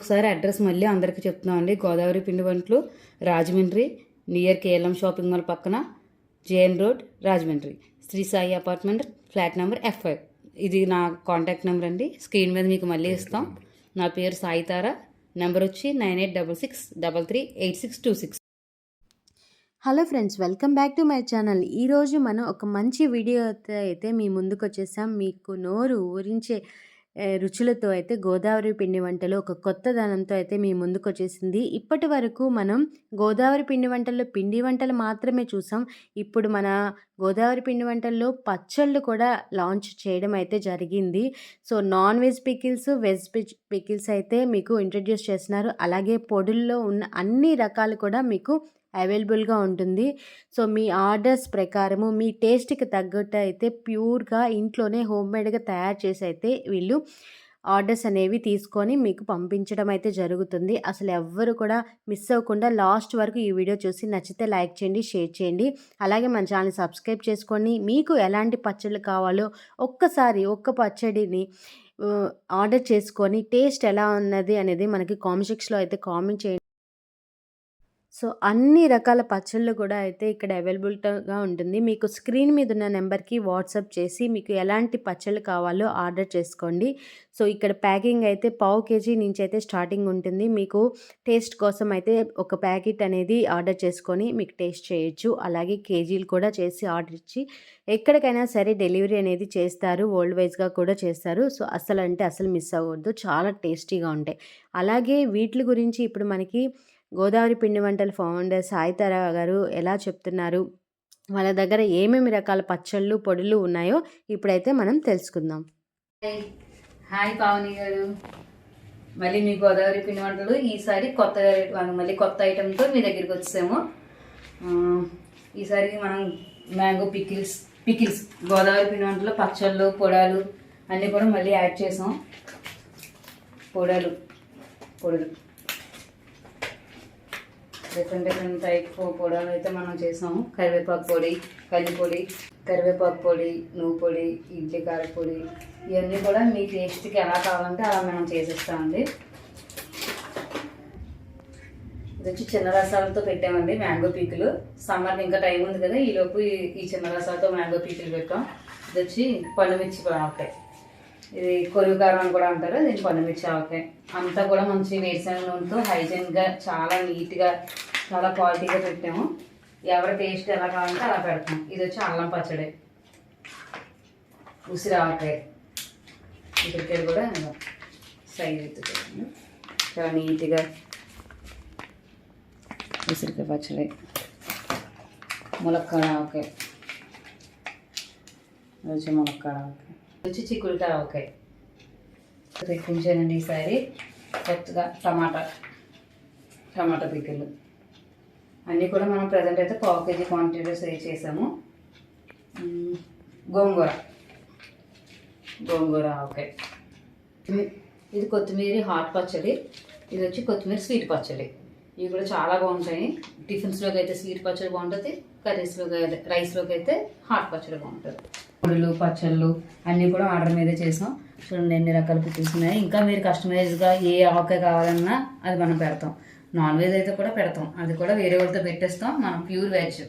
ఇంకొకసారి అడ్రస్ మళ్ళీ అందరికీ చెప్తున్నాం అండి. గోదావరి పిండి వంటలు, Rajahmundry, near KLM shopping mall పక్కన, JN road, Rajahmundry, Sri Sai apartment, flat number F5. ఇది నా కాంటాక్ట్ నెంబర్ అండి. స్క్రీన్ మీద మీకు మళ్ళీ ఇస్తాం. నా పేరు సాయితార. నెంబర్ వచ్చి 9866338626. Hello friends, welcome back to my channel. ఈరోజు మనం ఒక మంచి వీడియోతో అయితే మీ ముందుకు వచ్చేసాం. మీకు నోరు ఊరించే రుచులతో అయితే గోదావరి పిండి వంటలు ఒక కొత్త దనంతో అయితే మీ ముందుకు వచ్చేసింది. ఇప్పటి వరకు మనం గోదావరి పిండి వంటల్లో పిండి వంటలు మాత్రమే చూసాం. ఇప్పుడు మన గోదావరి పిండి వంటల్లో పచ్చళ్ళు కూడా లాంచ్ చేయడం అయితే జరిగింది. So non veg pickles, veg pickles అయితే మీకు ఇంట్రడ్యూస్ చేస్తున్నారు. అలాగే పొడుల్లో ఉన్న అన్ని రకాలు కూడా మీకు అవైలబుల్గా ఉంటుంది. సో మీ ఆర్డర్స్ ప్రకారము మీ టేస్ట్కి తగ్గట్టు అయితే ప్యూర్గా ఇంట్లోనే హోమ్మేడ్గా తయారు చేసి అయితే వీళ్ళు ఆర్డర్స్ అనేవి తీసుకొని మీకు పంపించడం అయితే జరుగుతుంది. అసలు ఎవ్వరు కూడా మిస్ అవ్వకుండా లాస్ట్ వరకు ఈ వీడియో చూసి నచ్చితే లైక్ చేయండి, షేర్ చేయండి. అలాగే మన ఛానల్ సబ్స్క్రైబ్ చేసుకొని మీకు ఎలాంటి పచ్చళ్ళు కావాలో ఒక్క పచ్చడిని ఆర్డర్ చేసుకొని టేస్ట్ ఎలా ఉన్నది అనేది మనకి కామెంట్ సెక్షన్లో అయితే కామెంట్ చేయండి. సో అన్ని రకాల పచ్చళ్ళు కూడా అయితే ఇక్కడ అవైలబిలిటీగా ఉంటుంది. మీకు స్క్రీన్ మీద ఉన్న నెంబర్కి వాట్సాప్ చేసి మీకు ఎలాంటి పచ్చళ్ళు కావాలో ఆర్డర్ చేసుకోండి. సో ఇక్కడ ప్యాకింగ్ అయితే 1/2 kg నుంచి అయితే స్టార్టింగ్ ఉంటుంది. మీకు టేస్ట్ కోసం అయితే ఒక ప్యాకెట్ అనేది ఆర్డర్ చేసుకొని మీకు టేస్ట్ చేయొచ్చు. అలాగే కేజీలు కూడా చేసి ఆర్డర్ ఇచ్చి ఎక్కడికైనా సరే డెలివరీ అనేది చేస్తారు. వరల్డ్ వైజ్గా కూడా చేస్తారు. సో అసలు మిస్ అవ్వద్దు, చాలా టేస్టీగా ఉంటాయి. అలాగే వీటి గురించి ఇప్పుడు మనకి గోదావరి పిండి వంటల ఫౌండర్ సాయితార గారు ఎలా చెప్తున్నారు, వాళ్ళ దగ్గర ఏమేమి రకాల పచ్చళ్ళు, పొడులు ఉన్నాయో ఇప్పుడైతే మనం తెలుసుకుందాం. హాయ్ పావని గారు, మళ్ళీ మీ గోదావరి పిండి వంటలు ఈసారి మళ్ళీ కొత్త ఐటెంతో మీ దగ్గరికి వచ్చాము. ఈసారి మనం మ్యాంగో పికిల్స్ గోదావరి పిండి వంటలు, పచ్చళ్ళు, పొడాలు అన్నీ కూడా మళ్ళీ యాడ్ చేసాం. పొడులు డిఫరెంట్ టైప్ పొడాలు అయితే మనం చేసాము. కరివేపాకు పొడి, కరివేపాకు పొడి, నువ్వు పొడి, ఇడ్లీ కార పొడి, ఇవన్నీ కూడా మీ టేస్ట్కి ఎలా కావాలంటే అలా మనం చేసేస్తామండి. ఇది వచ్చి చిన్న రసాలతో పెట్టామండి మ్యాంగో పీకులు. సమ్మర్కి ఇంకా టైం ఉంది కదా, ఈలోపు ఈ చిన్న రసాలతో మ్యాంగో పీకులు పెట్టాం. ఇది వచ్చి పండుమిర్చి ఆవకాయ, ఇది కొరువు కారం అని కూడా అంటారు. దీన్ని పండుమిర్చి ఆవకాయ. అంతా కూడా మంచి వేరుశనగ నూనెతో హైజీన్గా చాలా నీట్గా చాలా క్వాలిటీగా పెట్టాము. ఎవరి టేస్ట్ ఎలా కావాలంటే అలా పెడతాం. ఇది వచ్చి అల్లం పచ్చడి, ఉసిరి ఆవకాయ, ఉసిరికాయలు కూడా సైజ్ ఎత్తుకోండి చాలా నీట్గా. ఉసిరికాయ పచ్చడి, ములక్కాడ ఆవకాయ, అది వచ్చి ములక్కాడ ఆవకాయ, వచ్చి చిక్కుడుకాయ ఆవకాయ తెప్పించానండి. ఈసారి కొత్తగా టమాటా పిక్కలు అన్నీ కూడా మనం ప్రజెంట్ అయితే 1/2 kg క్వాంటిటీలో సేవ్ చేసాము. గోంగూర ఆవకాయ, ఇది కొత్తిమీర హాట్ పచ్చడి, ఇది వచ్చి కొత్తిమీర స్వీట్ పచ్చడి. ఇవి కూడా చాలా బాగుంటాయి. టిఫిన్స్లోకి అయితే స్వీట్ పచ్చడి బాగుంటుంది, కర్రీస్లోకి అయితే రైస్లోకి అయితే హాట్ పచ్చడి బాగుంటుంది. పొడులు, పచ్చళ్ళు అన్నీ కూడా ఆర్డర్ మీదే చేసాం. చూడండి ఎన్ని రకాల పికిల్స్ ఉన్నాయి. ఇంకా మీరు కస్టమైజ్గా ఏ ఆవకాయ కావాలన్నా అది మనం పెడతాం. నాన్ వెజ్ అయితే కూడా పెడతాం, అది కూడా వేరే వాళ్ళతో పెట్టేస్తాం. మనం ప్యూర్ వెజ్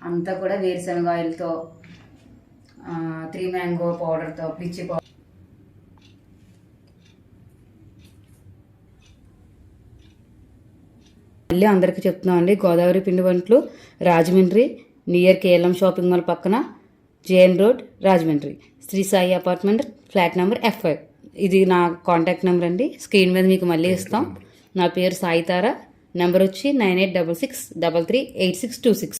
అంతా కూడా వేరుశనగ ఆయిల్తో, 3 మ్యాంగో పౌడర్తో, పిచ్చి పౌడర్, మళ్ళీ అందరికీ చెప్తున్నాం అండి. గోదావరి పిండి వంటలు, Rajahmundry, near KLM shopping mall పక్కన, JN road, Rajahmundry, Sri Sai apartment, flat number F5. ఇది నా కాంటాక్ట్ నెంబర్ అండి. స్క్రీన్ మీద మీకు మళ్ళీ ఇస్తాం. నా పేరు సాయితార. నెంబర్ వచ్చి 9866338626.